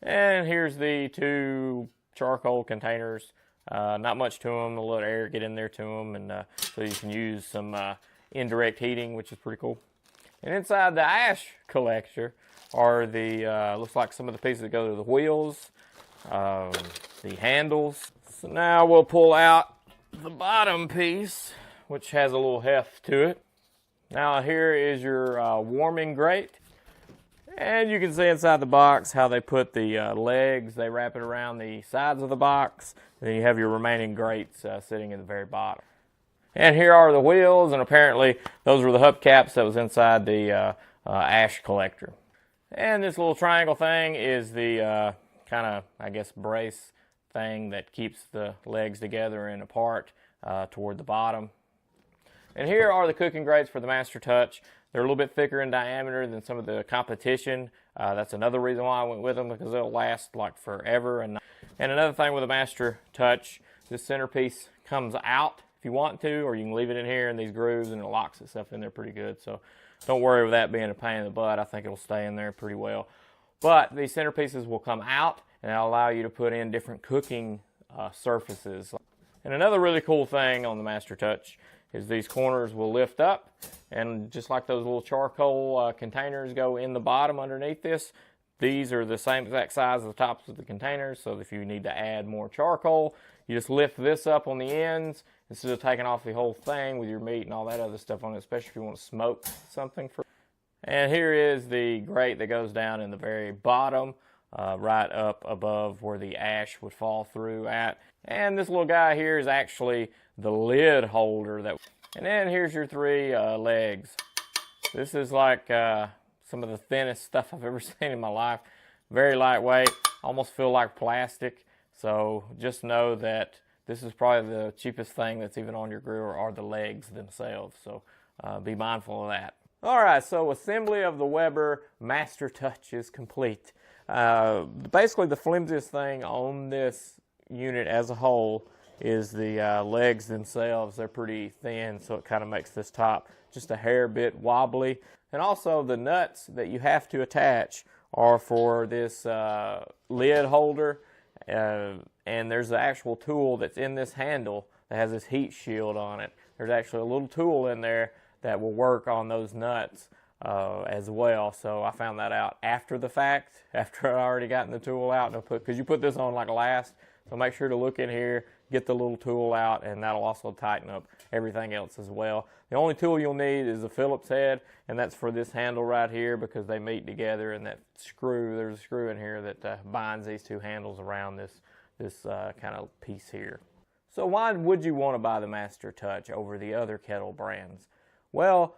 And here's the two charcoal containers. Not much to them, a little air get in there to them, and so you can use some indirect heating, which is pretty cool. And inside the ash collector are the, looks like some of the pieces that go to the wheels, the handles. So now we'll pull out the bottom piece, which has a little heft to it. Now here is your warming grate. And you can see inside the box how they put the legs, they wrap it around the sides of the box. And then you have your remaining grates sitting in the very bottom. And here are the wheels, and apparently those were the hubcaps that was inside the ash collector. And this little triangle thing is the kind of, I guess, brace thing that keeps the legs together and apart toward the bottom. And here are the cooking grates for the Master Touch. They're a little bit thicker in diameter than some of the competition. That's another reason why I went with them, because they'll last like forever. And another thing with the Master Touch, this centerpiece comes out if you want to, or you can leave it in here in these grooves and it locks itself in there pretty good. So don't worry with that being a pain in the butt. I think it'll stay in there pretty well. But these centerpieces will come out and it'll allow you to put in different cooking surfaces. And another really cool thing on the Master Touch is these corners will lift up, and just like those little charcoal containers go in the bottom underneath this, these are the same exact size as the tops of the containers. So if you need to add more charcoal, you just lift this up on the ends instead of taking off the whole thing with your meat and all that other stuff on it, especially if you want to smoke something. And here is the grate that goes down in the very bottom, right up above where the ash would fall through at. And this little guy here is actually the lid holder. And then here's your three legs. This is like some of the thinnest stuff I've ever seen in my life. Very lightweight, almost feel like plastic. So just know that this is probably the cheapest thing that's even on your grill are the legs themselves. So be mindful of that. All right, so assembly of the Weber Master Touch is complete. Basically the flimsiest thing on this unit as a whole is the legs themselves. They're pretty thin, so it kind of makes this top just a hair bit wobbly. And also the nuts that you have to attach are for this lid holder, and there's the actual tool that's in this handle that has this heat shield on it. There's actually a little tool in there that will work on those nuts as well. So I found that out after the fact, after I already gotten the tool out, because you put this on like last. So make sure to look in here, get the little tool out, and that'll also tighten up everything else as well. The only tool you'll need is a Phillips head, and that's for this handle right here because they meet together, and that screw, there's a screw in here that binds these two handles around this kind of piece here. So why would you want to buy the Master Touch over the other kettle brands? Well,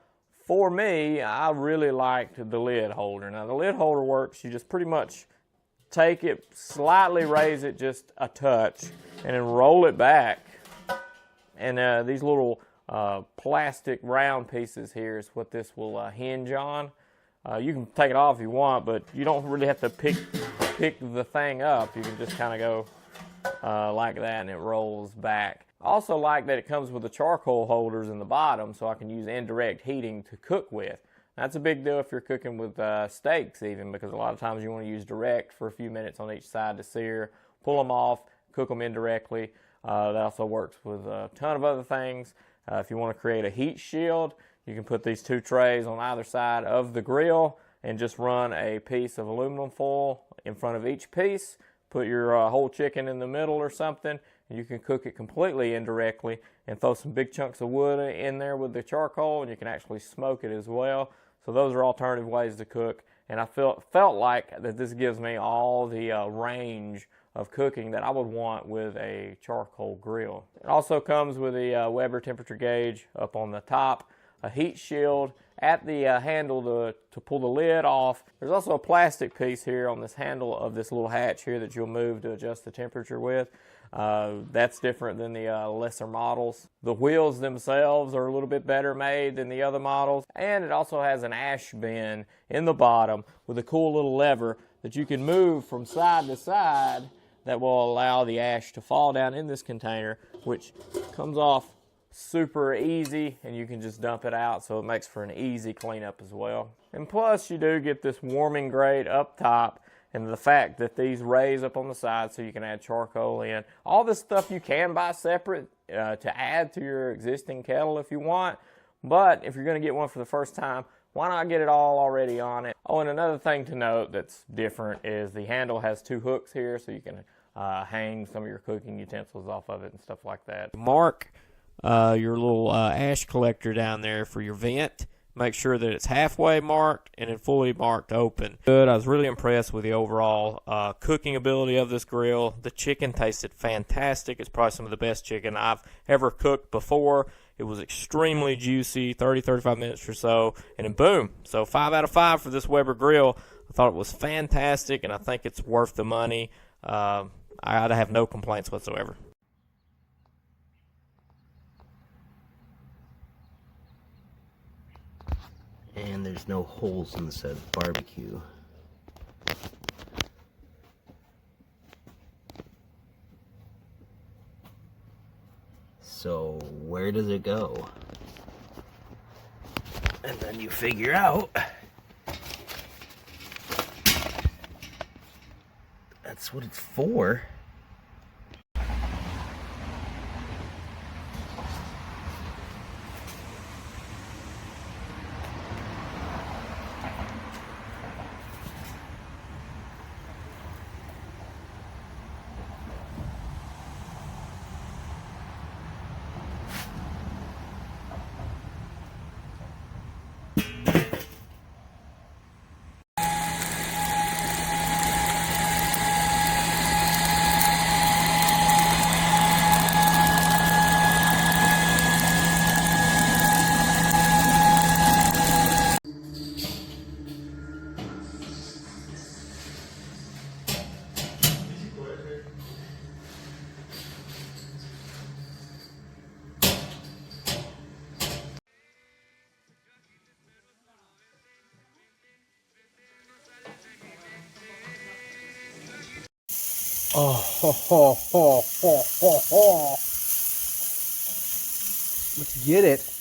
for me, I really liked the lid holder. Now the lid holder works, you just pretty much take it, slightly raise it just a touch, and then roll it back. And these little plastic round pieces here is what this will hinge on. You can take it off if you want, but you don't really have to pick the thing up. You can just kind of go like that, and it rolls back. I also like that it comes with the charcoal holders in the bottom, so I can use indirect heating to cook with. That's a big deal if you're cooking with steaks even, because a lot of times you want to use direct for a few minutes on each side to sear, pull them off, cook them indirectly. That also works with a ton of other things. If you want to create a heat shield, you can put these two trays on either side of the grill and just run a piece of aluminum foil in front of each piece. Put your whole chicken in the middle or something, and you can cook it completely indirectly and throw some big chunks of wood in there with the charcoal, and you can actually smoke it as well. So those are alternative ways to cook, and I felt like that this gives me all the range of cooking that I would want with a charcoal grill. It also comes with a Weber temperature gauge up on the top, a heat shield at the handle to pull the lid off. There's also a plastic piece here on this handle of this little hatch here that you'll move to adjust the temperature with. That's different than the lesser models. The wheels themselves are a little bit better made than the other models, and it also has an ash bin in the bottom with a cool little lever that you can move from side to side that will allow the ash to fall down in this container, which comes off super easy, and you can just dump it out, so it makes for an easy cleanup as well. And plus you do get this warming grate up top, and the fact that these raise up on the side so you can add charcoal in. All this stuff you can buy separate to add to your existing kettle if you want, but if you're going to get one for the first time, why not get it all already on it? Oh, and another thing to note that's different is the handle has 2 hooks here, so you can hang some of your cooking utensils off of it and stuff like that. Mark your little ash collector down there for your vent. Make sure that it's halfway marked and then fully marked open. Good. I was really impressed with the overall cooking ability of this grill. The chicken tasted fantastic. It's probably some of the best chicken I've ever cooked before. It was extremely juicy, 30-35 minutes or so, and then boom. So 5 out of 5 for this Weber grill. I thought it was fantastic, and I think it's worth the money. I have no complaints whatsoever. And there's no holes in the side of the barbecue. So where does it go? And then you figure out that's what it's for. Oh, ho, ho, ho, ho, ho, ho. Let's get it.